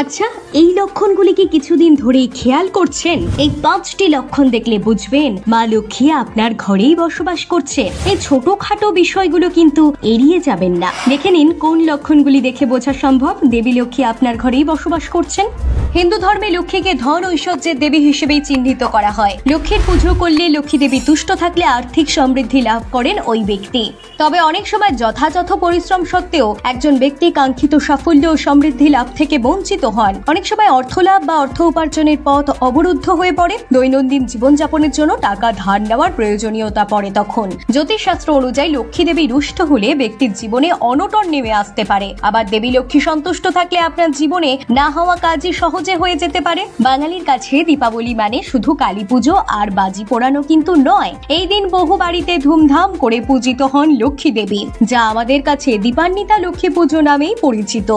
আচ্ছা, এই লক্ষণগুলি কি কিছুদিন ধরেই খেয়াল করছেন? এই 5টি লক্ষণ দেখলে বুঝবেন মা লক্ষ্মী আপনার ঘরেই বসবাস করছে। এই ছোটখাটো বিষয়গুলো কিন্তু এড়িয়ে যাবেন না। দেখে নিন কোন লক্ষণগুলি দেখে বোঝা সম্ভব দেবী লক্ষ্মী আপনার ঘরেই বসবাস করছেন। হিন্দু ধর্মে লক্ষ্মীকে ধন ঐশ্বর্যের দেবী হিসেবেই চিহ্নিত করা হয়। লক্ষ্মীর পুজো করলে লক্ষ্মী দেবী তুষ্ট থাকলে আর্থিক সমৃদ্ধি লাভ করেন ওই ব্যক্তি। তবে অনেক সময় যথাযথ পরিশ্রম সত্ত্বেও একজন ব্যক্তি কাঙ্ক্ষিত সাফল্য ও সমৃদ্ধি লাভ থেকে বঞ্চিত হন। অনেক সময় অর্থ লাভ বা অর্থ উপার্জনের পথ অবরুদ্ধ হয়ে পড়ে। দৈনন্দিন জীবনযাপনের জন্য টাকা ধার নেওয়ার প্রয়োজনীয়তা পড়ে তখন। জ্যোতিষশাস্ত্র অনুযায়ী লক্ষ্মী দেবী রুষ্ট হলে ব্যক্তির জীবনে অনটন নেমে আসতে পারে। আবার দেবী লক্ষ্মী সন্তুষ্ট থাকলে আপনার জীবনে না হওয়া কাজই সহজে হয়ে যেতে পারে। বাঙালির কাছে দীপাবলি মানে শুধু কালী পুজো আর বাজি পোড়ানো কিন্তু নয়। এই দিন বহু বাড়িতে ধুমধাম করে পূজিত হন লক্ষ্মী দেবী, যা আমাদের কাছে দীপান্বিতা লক্ষ্মী পুজো নামেই পরিচিত।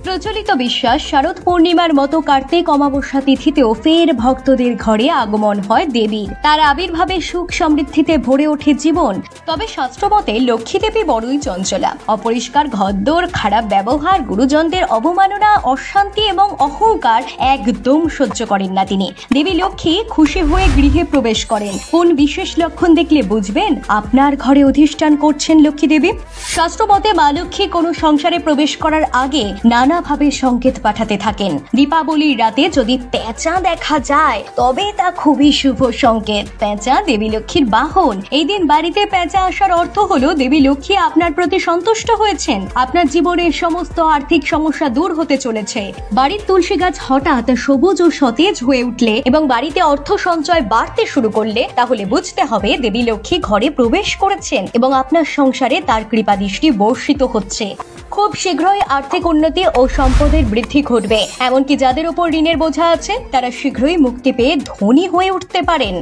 প্রচলিত বিশ্বাস, শারদ পূর্ণিমার মতো কার্তিক অমাবস্যা তিথিতেও ফের ভক্তদের ঘরে আগমন হয় দেবীর। তার আবির্ভাবে সুখ সমৃদ্ধিতে ভরে ওঠে জীবন। তবে শাস্ত্রমতে লক্ষ্মী দেবী বড়ই চঞ্চলা। অপরিষ্কার ঘরদোর, খারাপ ব্যবহার, গুরুজনদের অবমাননা, অশান্তি এবং অহংকার একদম সহ্য করেন না তিনি। দেবী লক্ষ্মী খুশি হয়ে গৃহে প্রবেশ করেন। কোন বিশেষ লক্ষণ দেখলে বুঝবেন আপনার ঘরে অধিষ্ঠান করছেন লক্ষ্মী দেবী? শাস্ত্রমতে মা লক্ষ্মী কোনো সংসারে প্রবেশ করার আগে নানাভাবে সংকেত পাঠাতে থাকেন। দীপাবলির রাতে যদি পেঁচা দেখা যায় তবে তা খুবই শুভ সংকেত। পেঁচা দেবী লক্ষ্মীর বাহন। এই দিন বাড়িতে পেঁচা আসার অর্থ হলো দেবী লক্ষ্মী আপনার প্রতি সন্তুষ্ট হয়েছেন। আপনার জীবনের সমস্ত আর্থিক সমস্যা দূর হতে চলেছে। বাড়ির তুলসী গাছ হঠাৎ সবুজ ও সতেজ হয়ে উঠলে এবং বাড়িতে অর্থ সঞ্চয় বাড়তে শুরু করলে তাহলে বুঝতে হবে দেবী লক্ষ্মী ঘরে প্রবেশ করেছেন এবং আপনার সংসারে তার কৃপা দৃষ্টি বর্ষিত হচ্ছে। খুব শীঘ্রই আর্থিক উন্নতি ও সম্পদের বৃদ্ধি ঘটবে। এমনকি যাদের উপর ঋণের বোঝা আছে তারা শীঘ্রই মুক্তি পেয়ে ধনী হয়ে উঠতে পারেন।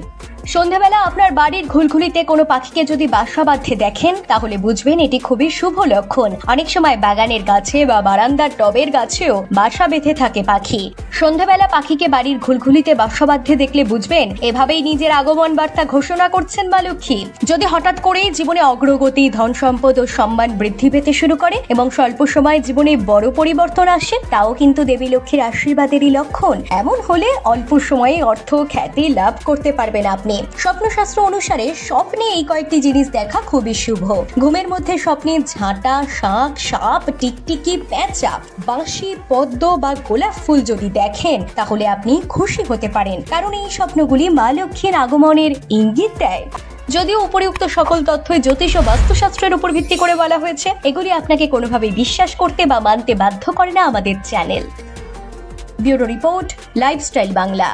সন্ধ্যাবেলা আপনার বাড়ির ঘুলঘুলিতে কোনো পাখিকে যদি বাসা বাঁধতে দেখেন তাহলে বুঝবেন এটি খুবই শুভ লক্ষণ। অনেক সময় বাগানের গাছে বা বারান্দার টবের গাছেও বাসা বেঁধে থাকে পাখি। সন্ধ্যাবেলা পাখিকে বাড়ির ঘুলঘুলিতে বাসা বাঁধতে দেখলে বুঝবেন এভাবেই নিজের আগমন বার্তা ঘোষণা করছেন মা লক্ষ্মী। যদি হঠাৎ করেই জীবনে অগ্রগতি, ধন সম্পদ ও সম্মান বৃদ্ধি পেতে শুরু করে এবং স্বল্প সময় জীবনে বড় পরিবর্তন আসে, তাও কিন্তু দেবী লক্ষ্মীর আশীর্বাদেরই লক্ষণ। এমন হলে অল্প সময়ে অর্থ, খ্যাতি লাভ করতে পারবেন আপনি। স্বপ্নশাস্ত্র অনুসারে স্বপ্নে এই কয়েকটি জিনিস দেখা খুবই শুভ। ঘুমের মধ্যে স্বপ্নে ঝাঁটা, শাঁখ, সাপ, টিকটিকি, পেঁচা, বাঁশি, পদ্ম বা গোলাপ ফুল যদি দেখেন তাহলে আপনি খুশি হতে পারেন, কারণ এই স্বপ্নগুলি মা লক্ষ্মীর আগমনের ইঙ্গিত দেয়। যদিও উপরিউক্ত সকল তথ্যই জ্যোতিষ ও বাস্তুশাস্ত্রের উপর ভিত্তি করে বলা হয়েছে, এগুলি আপনাকে কোনোভাবেই বিশ্বাস করতে বা মানতে বাধ্য করে না আমাদের channel. Bureau report, lifestyle Bangla.